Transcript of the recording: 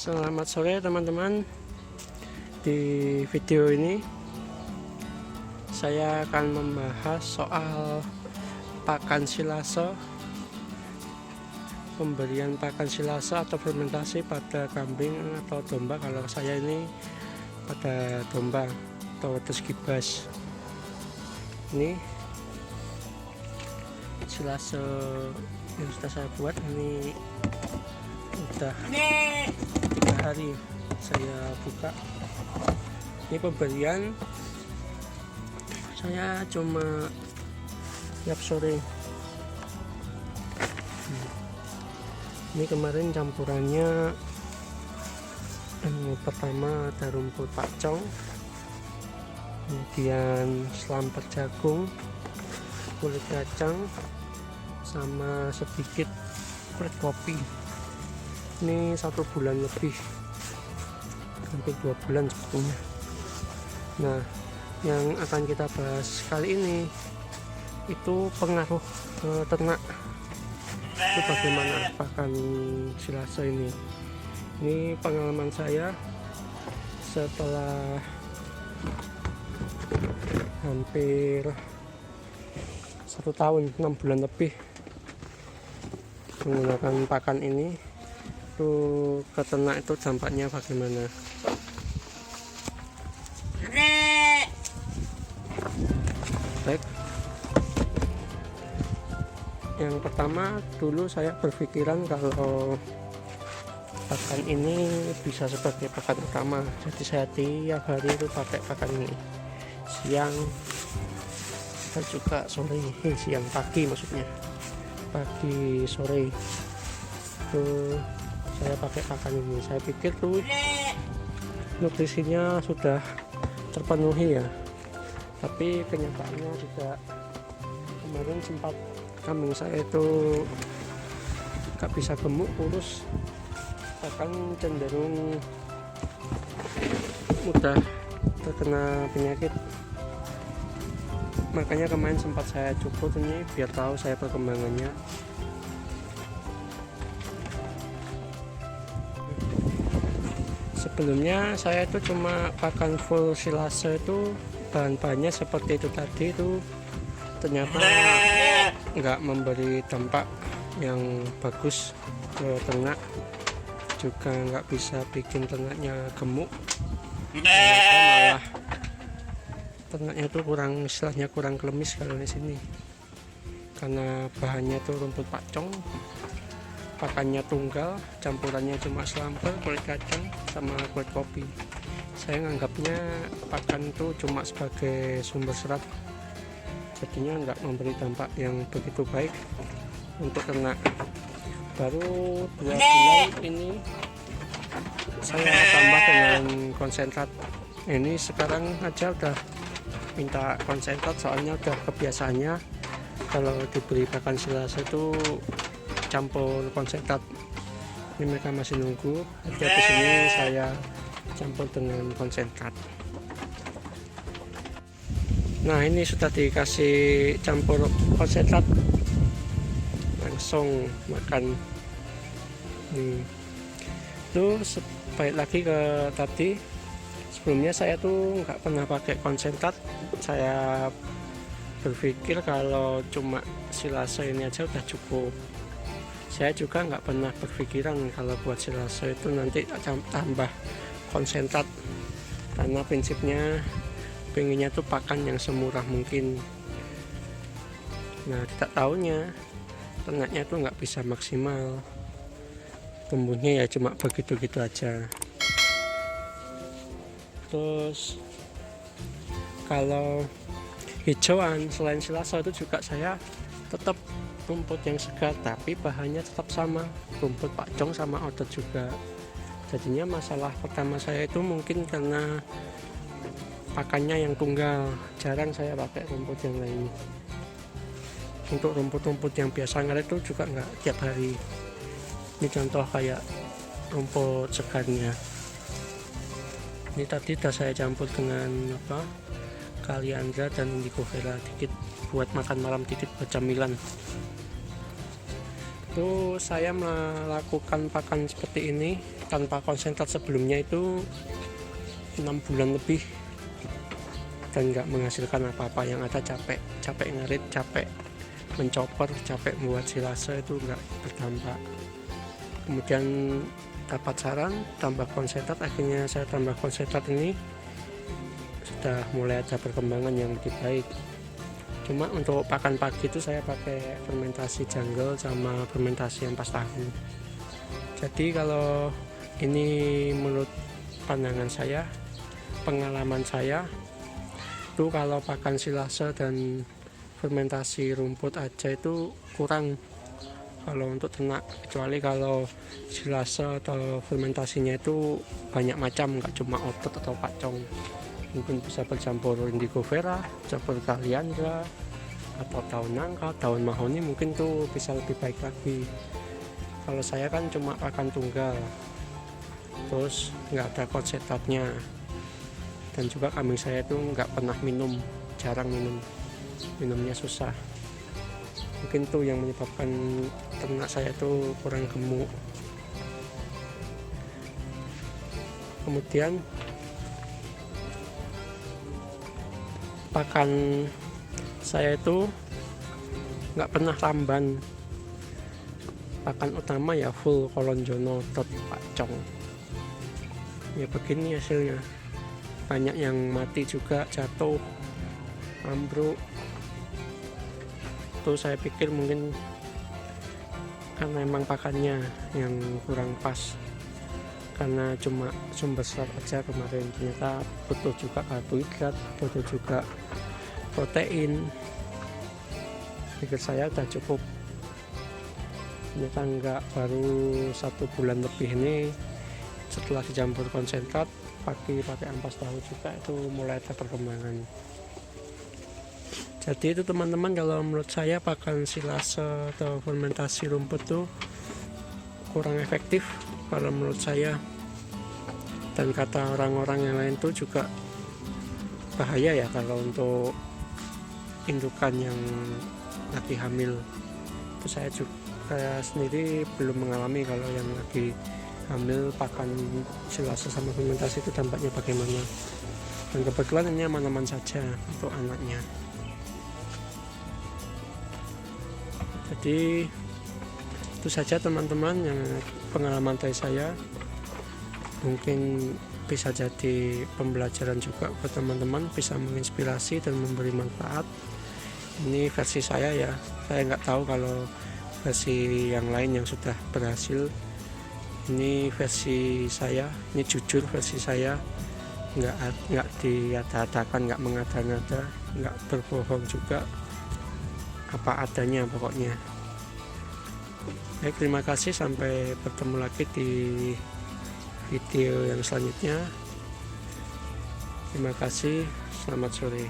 Selamat sore teman-teman. Di video ini saya akan membahas soal pakan silase, pemberian pakan silase atau fermentasi pada kambing atau domba. Kalau saya ini pada domba atau wedus gibas. Ini silase yang sudah saya buat, ini udah 3 hari saya buka. Ini pemberian saya cuma tiap sore. Ini kemarin campurannya pertama ada rumput pakcong, kemudian selamper jagung, kulit kacang, sama sedikit kulit kopi. Ini 1 bulan lebih, hampir 2 bulan sebetulnya. Nah, yang akan kita bahas kali ini itu pengaruh ternak. Itu bagaimana pakan silase ini. Ini pengalaman saya setelah hampir 1 tahun 6 bulan lebih menggunakan pakan ini. Itu ke ternak itu dampaknya bagaimana? Baik, yang pertama dulu saya berpikiran kalau pakan ini bisa sebagai pakan utama, jadi saya tiap hari itu pakai pakan ini, siang dan juga sore. Siang pagi maksudnya, pagi sore itu saya pakai pakan ini. Saya pikir tuh nutrisinya sudah terpenuhi ya, tapi kenyataannya tidak. Kemarin sempat kambing saya itu gak bisa gemuk, kurus, bahkan cenderung mudah terkena penyakit. Makanya kemarin sempat saya cukur ini biar tahu saya perkembangannya. Sebelumnya saya itu cuma pakan full silase, itu bahan-bahannya seperti itu tadi, itu ternyata nggak memberi dampak yang bagus ke ternak, juga nggak bisa bikin ternaknya gemuk. Malah ternaknya itu istilahnya kurang klemis kalau di sini, karena bahannya itu rumput pakcong, pakannya tunggal, campurannya cuma selamper, kulit kacang, sama kulit kopi. Saya nganggapnya pakan itu cuma sebagai sumber serat, jadinya nggak memberi dampak yang begitu baik untuk ternak. Baru 2 bulan ini saya tambah dengan konsentrat. Ini sekarang aja udah minta konsentrat, soalnya udah kebiasaannya kalau diberi pakan silase itu campur konsentrat. Ini mereka masih nunggu, jadi di sini saya campur dengan konsentrat. Nah, ini sudah dikasih campur konsentrat, langsung makan. Terus balik lagi ke tadi, sebelumnya saya tuh nggak pernah pakai konsentrat. Saya berpikir kalau cuma silase ini aja udah cukup. Saya juga nggak pernah berpikiran kalau buat silase itu nanti tambah konsentrat, karena prinsipnya pengennya tuh pakan yang semurah mungkin. Nah, tidak tahunya ternaknya tuh nggak bisa maksimal, tumbuhnya ya cuma begitu-gitu aja. Terus kalau hijauan selain silase itu juga saya tetap rumput yang segar, tapi bahannya tetap sama, rumput pakcong sama odot juga. Jadinya masalah pertama saya itu mungkin karena pakannya yang tunggal, jarang saya pakai rumput yang lain. Untuk rumput-rumput yang biasa ngaret itu juga nggak tiap hari. Ini contoh kayak rumput segarnya. Ini tadi sudah saya campur dengan kaliandra dan indigo vera dikit buat makan malam, dikit buat camilan. Itu saya melakukan pakan seperti ini tanpa konsentrat sebelumnya itu 6 bulan lebih, dan nggak menghasilkan apa-apa. Yang ada capek ngerit, capek mencopper, capek membuat silase, itu nggak berdampak. Kemudian dapat saran tambah konsentrat, akhirnya saya tambah konsentrat, ini sudah mulai ada perkembangan yang lebih baik. Cuma untuk pakan pagi itu saya pakai fermentasi jungle sama fermentasi ampas tahu. Jadi kalau ini menurut pandangan saya, pengalaman saya itu kalau pakan silase dan fermentasi rumput aja itu kurang kalau untuk ternak, kecuali kalau silase atau fermentasinya itu banyak macam, nggak cuma otot atau pacong. Mungkin bisa bercampur indigo vera, campur kaliandra, atau daun nangka, daun mahoni, mungkin tuh bisa lebih baik lagi. Kalau saya kan cuma pakan tunggal, terus nggak ada konsentratnya, dan juga kambing saya itu nggak pernah minum, jarang minumnya susah. Mungkin tuh yang menyebabkan ternak saya itu kurang gemuk. Kemudian pakan saya itu nggak pernah lamban. Pakan utama ya full kolonjono dot pacong. Ya begini hasilnya. Banyak yang mati juga, jatuh, ambruk. Tuh saya pikir mungkin karena emang pakannya yang kurang pas, karena cuma sumber serat aja kemarin, ternyata butuh juga karbohidrat, butuh juga protein. Pikir saya udah cukup, ternyata enggak. Baru 1 bulan lebih ini setelah dicampur konsentrat, pakai ampas tahu juga, itu mulai ada perkembangan. Jadi itu teman-teman, kalau menurut saya pakan silase atau fermentasi rumput tuh kurang efektif kalau menurut saya, dan kata orang-orang yang lain tuh juga bahaya ya kalau untuk indukan yang lagi hamil. Itu saya sendiri belum mengalami kalau yang lagi hamil pakan silase sama fermentasi itu dampaknya bagaimana, dan kebetulan ini aman-aman saja untuk anaknya. Jadi itu saja teman-teman yang pengalaman dari saya, mungkin bisa jadi pembelajaran juga buat teman-teman, bisa menginspirasi dan memberi manfaat. Ini versi saya ya, saya nggak tahu kalau versi yang lain yang sudah berhasil. Ini versi saya, ini jujur versi saya, nggak diada-adakan, nggak mengada-ngada, nggak berbohong juga, apa adanya pokoknya. Baik, terima kasih, sampai bertemu lagi di video yang selanjutnya. Terima kasih, selamat sore.